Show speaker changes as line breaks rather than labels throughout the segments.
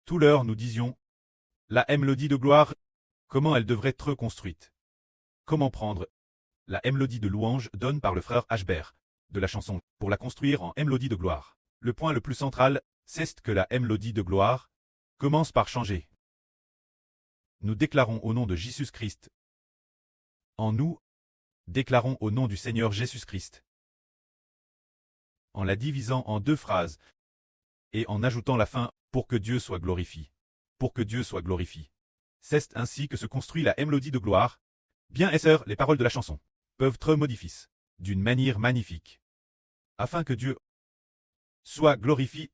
Tout l'heure nous disions, la mélodie de gloire, comment elle devrait être construite. Comment prendre la mélodie de louange donnée par le frère Ashbert de la chanson pour la construire en mélodie de gloire. Le point le plus central, c'est que la mélodie de gloire commence par changer. Nous déclarons au nom de Jésus-Christ. En nous, déclarons au nom du Seigneur Jésus-Christ. En la divisant en deux phrases et en ajoutant la fin pour que Dieu soit glorifié. Pour que Dieu soit glorifié. C'est ainsi que se construit la mélodie de gloire. Bien et sœurs, les paroles de la chanson peuvent être modifiées d'une manière magnifique. Afin que Dieu soit glorifié.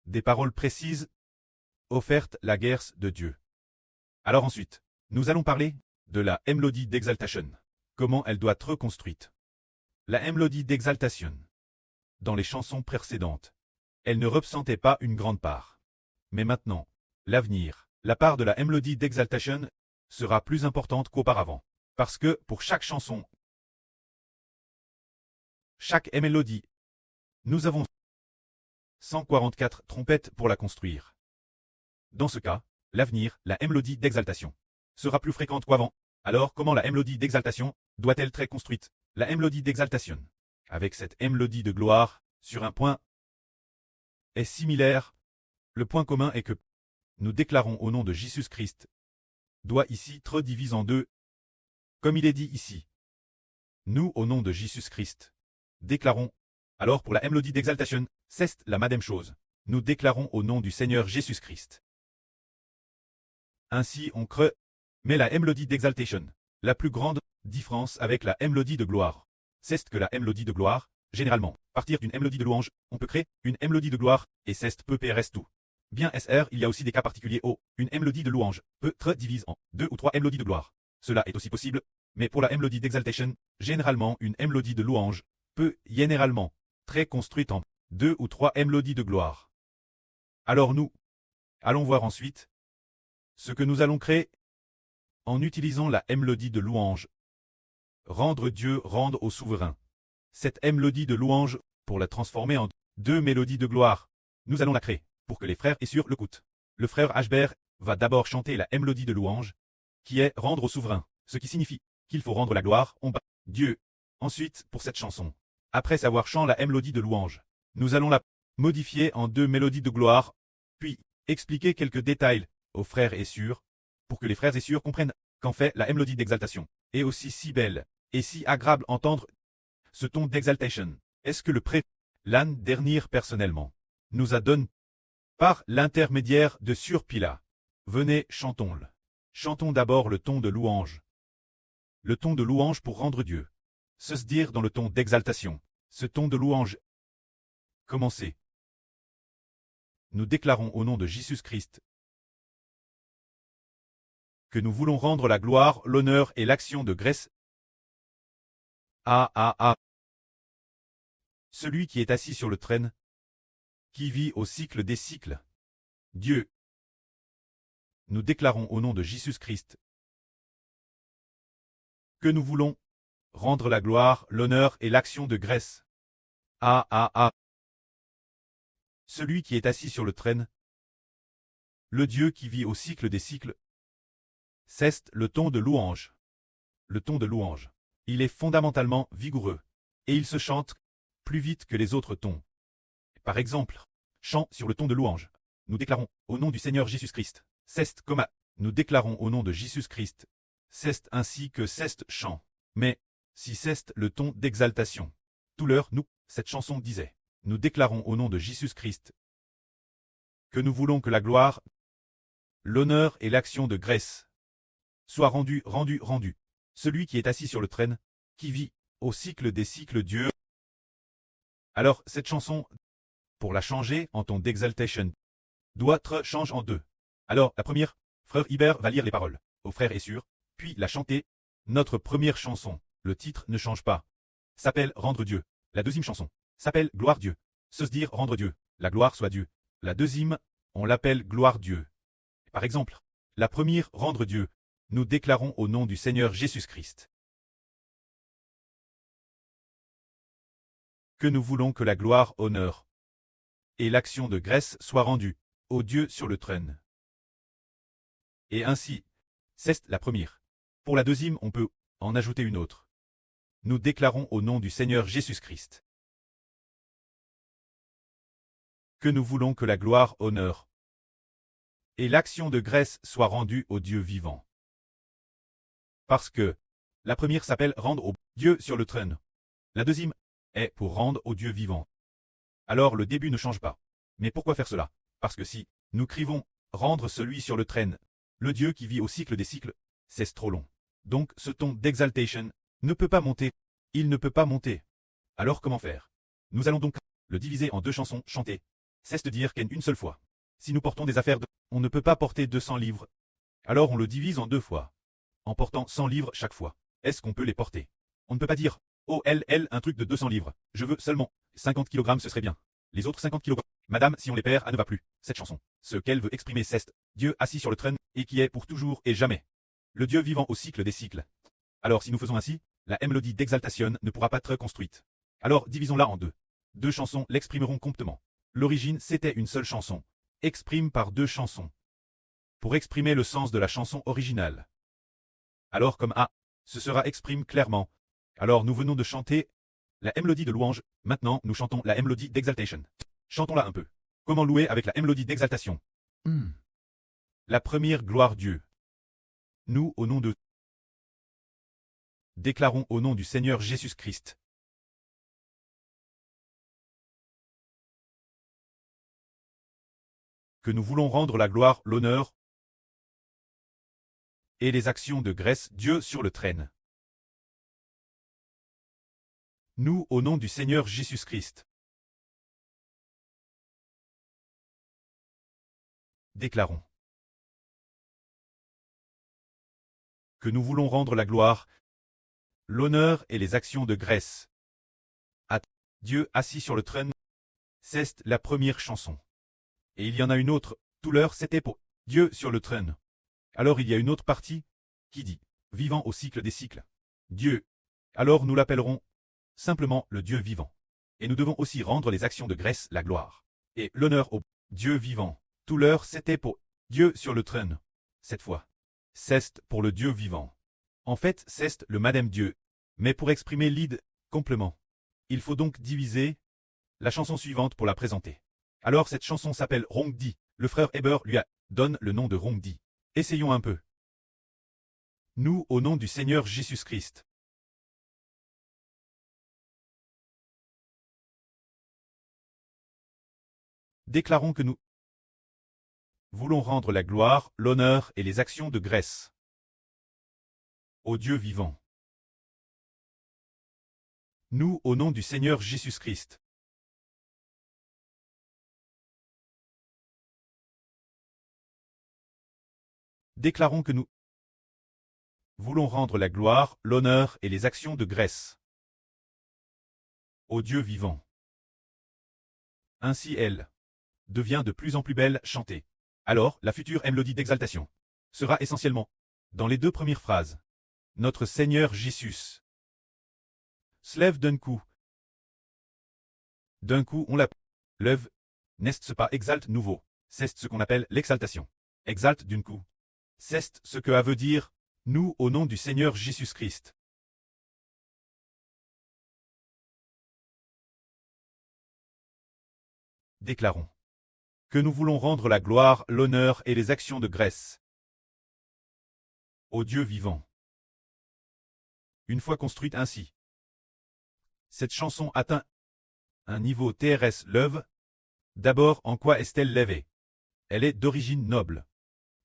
Des paroles précises offertes la guerre de Dieu. Alors ensuite, nous allons parler de la mélodie d'exaltation. Comment elle doit être construite. La mélodie d'exaltation. Dans les chansons précédentes, elle ne représentait pas une grande part. Mais maintenant, l'avenir, la part de la mélodie d'exaltation sera plus importante qu'auparavant. Parce que pour chaque chanson, chaque mélodie, nous avons 144 trompettes pour la construire. Dans ce cas, l'avenir, la mélodie d'exaltation, sera plus fréquente qu'avant. Alors comment la mélodie d'exaltation doit-elle être construite? La mélodie d'exaltation, avec cette mélodie de gloire, sur un point, est similaire. Le point commun est que nous déclarons au nom de Jésus-Christ, doit ici être divisé en deux, comme il est dit ici. Nous, au nom de Jésus-Christ, déclarons. Alors pour la mélodie d'exaltation, c'est la même chose. Nous déclarons au nom du Seigneur Jésus-Christ. Ainsi on crée, mais la mélodie d'exaltation, la plus grande différence avec la mélodie de gloire, c'est que la mélodie de gloire, généralement, à partir d'une mélodie de louange, on peut créer une mélodie de gloire, et c'est peu PRS tout. Bien SR, il y a aussi des cas particuliers où une mélodie de louange peut être divisée en 2 ou 3 mélodies de gloire. Cela est aussi possible, mais pour la mélodie d'exaltation, généralement une mélodie de louange peut généralement très construite en 2 ou 3 mélodies de gloire. Alors nous allons voir ensuite ce que nous allons créer en utilisant la mélodie de louange. Rendre Dieu rendre au souverain. Cette mélodie de louange, pour la transformer en 2 mélodies de gloire, nous allons la créer pour que les frères et sœurs l'écoutent. Le frère Ashbert va d'abord chanter la mélodie de louange, qui est rendre au souverain, ce qui signifie qu'il faut rendre la gloire en bas. Dieu. Ensuite, pour cette chanson, après avoir chanté la mélodie de louange, nous allons la modifier en 2 mélodies de gloire, puis expliquer quelques détails aux frères et sœurs, pour que les frères et sœurs comprennent qu'en fait la mélodie d'exaltation est aussi si belle et si agréable entendre ce ton d'exaltation. Est-ce que le l'an dernier personnellement nous a donné par l'intermédiaire de Surpila. Venez, chantons-le. Chantons d'abord le ton de louange. Le ton de louange pour rendre Dieu. Se dire dans le ton d'exaltation. Ce ton de louange. Commencez. Nous déclarons au nom de Jésus-Christ que nous voulons rendre la gloire, l'honneur et l'action de grâce à celui qui est assis sur le trône, qui vit au cycle des cycles. Dieu. Nous déclarons au nom de Jésus-Christ que nous voulons rendre la gloire, l'honneur et l'action de grâce à celui qui est assis sur le trône, le Dieu qui vit au cycle des cycles. C'est le ton de louange. Le ton de louange. Il est fondamentalement vigoureux, et il se chante plus vite que les autres tons. Par exemple, chant sur le ton de louange. Nous déclarons au nom du Seigneur Jésus-Christ. C'est comme nous déclarons au nom de Jésus-Christ. C'est ainsi que c'est chant. Mais, si c'est le ton d'exaltation. Tout l'heure, nous, cette chanson disait. Nous déclarons au nom de Jésus-Christ que nous voulons que la gloire, l'honneur et l'action de grâce soient rendus. Celui qui est assis sur le trône, qui vit au cycle des cycles Dieu. Alors, cette chanson, pour la changer en ton d'exaltation, doit être change en 2. Alors, la première, frère Hubert va lire les paroles aux frères et sœurs, puis la chanter. Notre première chanson, le titre ne change pas, s'appelle Rendre Dieu. La deuxième chanson s'appelle Gloire Dieu. Se dire rendre Dieu, la gloire soit Dieu. La deuxième, on l'appelle Gloire Dieu. Par exemple, la première, Rendre Dieu, nous déclarons au nom du Seigneur Jésus-Christ que nous voulons que la gloire, honneur et l'action de grâce soient rendues au Dieu sur le trône. Et ainsi, c'est la première. Pour la deuxième, on peut en ajouter une autre. Nous déclarons au nom du Seigneur Jésus-Christ que nous voulons que la gloire, honneur et l'action de grâce soient rendues au Dieu vivant. Parce que la première s'appelle rendre au Dieu sur le trône. La deuxième est pour rendre au Dieu vivant. Alors le début ne change pas. Mais pourquoi faire cela? Parce que si nous crions rendre celui sur le trône, le Dieu qui vit au cycle des cycles, c'est trop long. Donc ce ton d'exaltation ne peut pas monter. Il ne peut pas monter. Alors comment faire? Nous allons donc le diviser en deux chansons chantées. Cesse de dire qu'une seule fois. Si nous portons des affaires on ne peut pas porter 200 livres. Alors on le divise en deux fois. En portant 100 livres chaque fois. Est-ce qu'on peut les porter? On ne peut pas dire, oh un truc de 200 livres. Je veux seulement 50 kg, ce serait bien. Les autres 50 kg. Madame, si on les perd, elle ne va plus. Cette chanson. Ce qu'elle veut exprimer, c'est Dieu assis sur le trône, et qui est pour toujours et jamais. Le Dieu vivant au cycle des cycles. Alors si nous faisons ainsi, la mélodie d'exaltation ne pourra pas être construite. Alors divisons-la en deux. Deux chansons l'exprimeront complétement. L'origine, c'était une seule chanson. Exprime par deux chansons. Pour exprimer le sens de la chanson originale. Alors comme A, ce sera exprime clairement. Alors nous venons de chanter la mélodie de louange, maintenant nous chantons la mélodie d'exaltation. Chantons-la un peu. Comment louer avec la mélodie d'exaltation? La première gloire Dieu. Nous, au nom de déclarons au nom du Seigneur Jésus-Christ que nous voulons rendre la gloire, l'honneur et les actions de grâce Dieu sur le trône. Nous, au nom du Seigneur Jésus-Christ, déclarons que nous voulons rendre la gloire, l'honneur et les actions de grâce à Dieu assis sur le trône. C'est la première chanson. Et il y en a une autre, tout l'heure c'était pour Dieu sur le trône. Alors il y a une autre partie qui dit vivant au cycle des cycles. Dieu. Alors nous l'appellerons simplement le Dieu vivant. Et nous devons aussi rendre les actions de grâce, la gloire et l'honneur au Dieu vivant. Tout l'heure c'était pour Dieu sur le trône. Cette fois, c'est pour le Dieu vivant. En fait, c'est le Madame Dieu. Mais pour exprimer l'id complément, il faut donc diviser la chanson suivante pour la présenter. Alors cette chanson s'appelle Rongdi. Le frère Heber lui donne le nom de Rongdi. Essayons un peu. Nous, au nom du Seigneur Jésus-Christ, déclarons que nous voulons rendre la gloire, l'honneur et les actions de grâce au Dieu vivant. Nous, au nom du Seigneur Jésus-Christ, déclarons que nous voulons rendre la gloire, l'honneur et les actions de grâce au Dieu vivant. Ainsi elle devient de plus en plus belle chantée. Alors, la future mélodie d'exaltation sera essentiellement dans les deux premières phrases. Notre Seigneur Jésus se lève d'un coup. D'un coup, on la lève, n'est-ce pas exalte nouveau. C'est ce qu'on appelle l'exaltation. Exalte d'un coup. C'est ce que veut dire nous au nom du Seigneur Jésus-Christ. Déclarons que nous voulons rendre la gloire, l'honneur et les actions de grâce au Dieu vivant. Une fois construite ainsi, cette chanson atteint un niveau TRS lève. D'abord, en quoi est-elle levée? Elle est d'origine noble.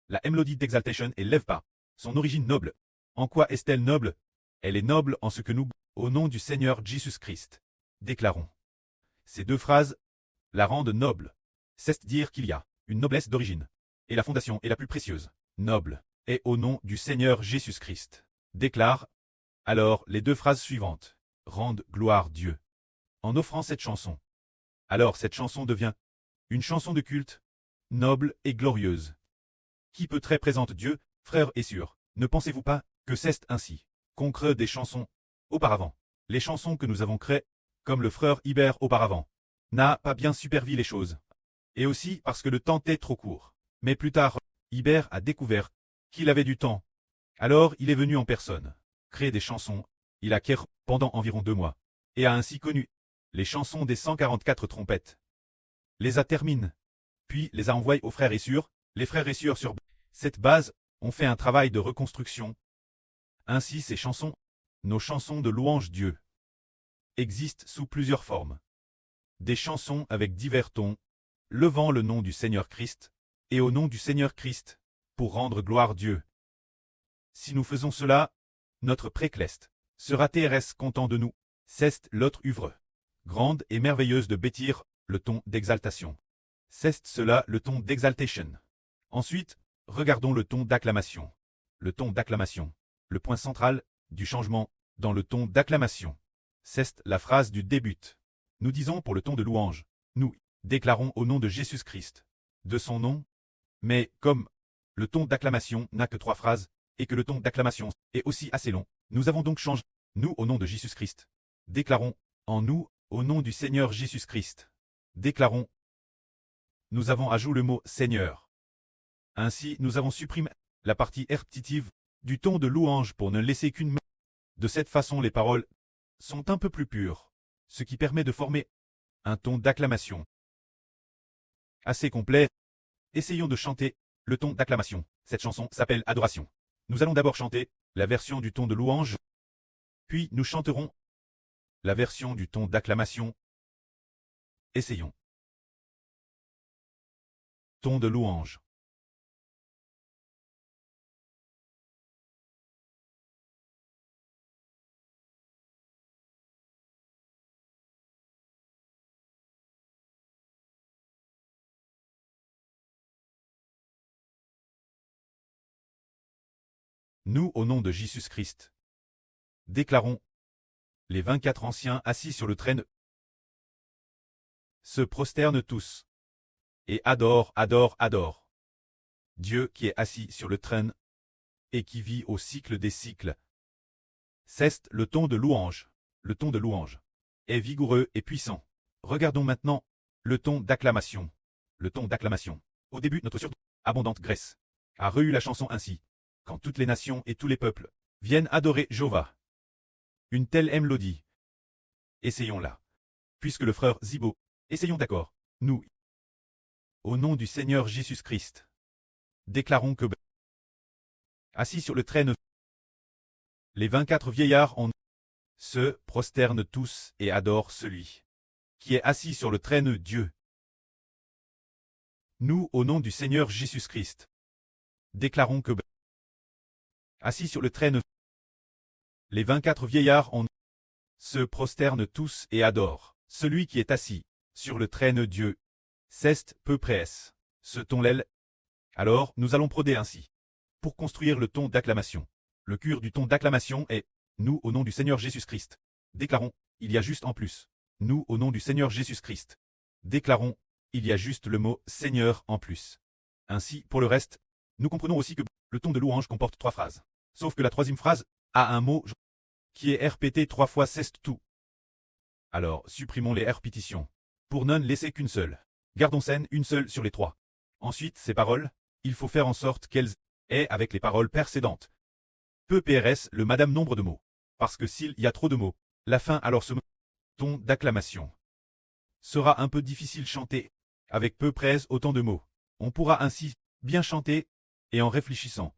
La mélodie d'exaltation est lève pas. Son origine noble. En quoi est-elle noble? Elle est noble en ce que nous, au nom du Seigneur Jésus-Christ, déclarons. Ces deux phrases la rendent noble. C'est dire qu'il y a une noblesse d'origine. Et la fondation est la plus précieuse, noble, et au nom du Seigneur Jésus-Christ, déclare. Alors les deux phrases suivantes rendent gloire Dieu. En offrant cette chanson. Alors cette chanson devient une chanson de culte, noble et glorieuse. Qui peut très présente Dieu, frères et sœurs. Ne pensez-vous pas que c'est ainsi qu'on crée des chansons auparavant? Les chansons que nous avons créées, comme le frère Iber auparavant, n'a pas bien supervi les choses. Et aussi parce que le temps est trop court. Mais plus tard, Ibert a découvert qu'il avait du temps. Alors il est venu en personne, créer des chansons, il acquiert pendant environ 2 mois, et a ainsi connu les chansons des 144 trompettes. Les a terminées, puis les a envoyées aux frères et sœurs, les frères et sœurs sur cette base ont fait un travail de reconstruction. Ainsi ces chansons, nos chansons de louange Dieu, existent sous plusieurs formes. Des chansons avec divers tons, levant le nom du Seigneur Christ, et au nom du Seigneur Christ, pour rendre gloire Dieu. Si nous faisons cela, notre précleste sera TRS content de nous. C'est l'autre œuvre, grande et merveilleuse de bâtir, le ton d'exaltation. C'est cela le ton d'exaltation. Ensuite, regardons le ton d'acclamation. Le ton d'acclamation, le point central du changement dans le ton d'acclamation. C'est la phrase du début. Nous disons pour le ton de louange, nous déclarons au nom de Jésus-Christ, de son nom, mais comme le ton d'acclamation n'a que 3 phrases, et que le ton d'acclamation est aussi assez long, nous avons donc changé, nous au nom de Jésus-Christ. Déclarons, en nous, au nom du Seigneur Jésus-Christ. Déclarons, nous avons ajouté le mot Seigneur. Ainsi, nous avons supprimé la partie répétitive du ton de louange pour ne laisser qu'une main. De cette façon, les paroles sont un peu plus pures, ce qui permet de former un ton d'acclamation assez complet. Essayons de chanter le ton d'acclamation. Cette chanson s'appelle Adoration. Nous allons d'abord chanter la version du ton de louange, puis nous chanterons la version du ton d'acclamation. Essayons. Ton de louange. Nous, au nom de Jésus-Christ, déclarons, les 24 anciens assis sur le trône se prosternent tous et adorent, adorent Dieu qui est assis sur le trône et qui vit au cycle des cycles. C'est le ton de louange. Le ton de louange est vigoureux et puissant. Regardons maintenant le ton d'acclamation. Le ton d'acclamation. Au début, notre surabondante Grèce a reçu la chanson ainsi. Quand toutes les nations et tous les peuples viennent adorer Jéhovah. Une telle mélodie. Essayons-la. Puisque le frère Zibo, essayons d'accord. Nous, au nom du Seigneur Jésus-Christ, déclarons que, assis sur le trône, les 24 vieillards en se prosternent tous et adorent celui qui est assis sur le trône Dieu. Nous, au nom du Seigneur Jésus-Christ, déclarons que, assis sur le trône, les 24 vieillards en se prosternent tous et adorent celui qui est assis sur le trône Dieu. C'est peu près ce ton l'aile. Alors, nous allons broder ainsi. Pour construire le ton d'acclamation. Le cœur du ton d'acclamation est nous au nom du Seigneur Jésus-Christ. Déclarons, il y a juste en plus. Nous au nom du Seigneur Jésus-Christ. Déclarons, il y a juste le mot Seigneur en plus. Ainsi, pour le reste, nous comprenons aussi que le ton de louange comporte 3 phrases. Sauf que la 3e phrase a un mot qui est répété 3 fois, c'est tout. Alors, supprimons les répétitions. Pour n'en laisser qu'une seule. Gardons scène une seule sur les 3. Ensuite, ces paroles, il faut faire en sorte qu'elles aient avec les paroles précédentes. Peu PRS le madame nombre de mots. Parce que s'il y a trop de mots, la fin alors ce ton d'acclamation sera un peu difficile chanter. Avec peu près autant de mots. On pourra ainsi bien chanter, et en réfléchissant.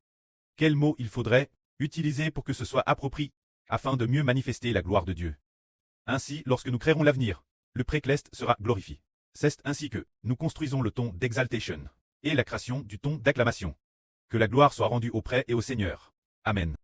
Quels mots il faudrait utiliser pour que ce soit approprié, afin de mieux manifester la gloire de Dieu. Ainsi, lorsque nous créerons l'avenir, le précleste sera glorifié. C'est ainsi que nous construisons le ton d'exaltation et la création du ton d'acclamation. Que la gloire soit rendue auprès et au Seigneur. Amen.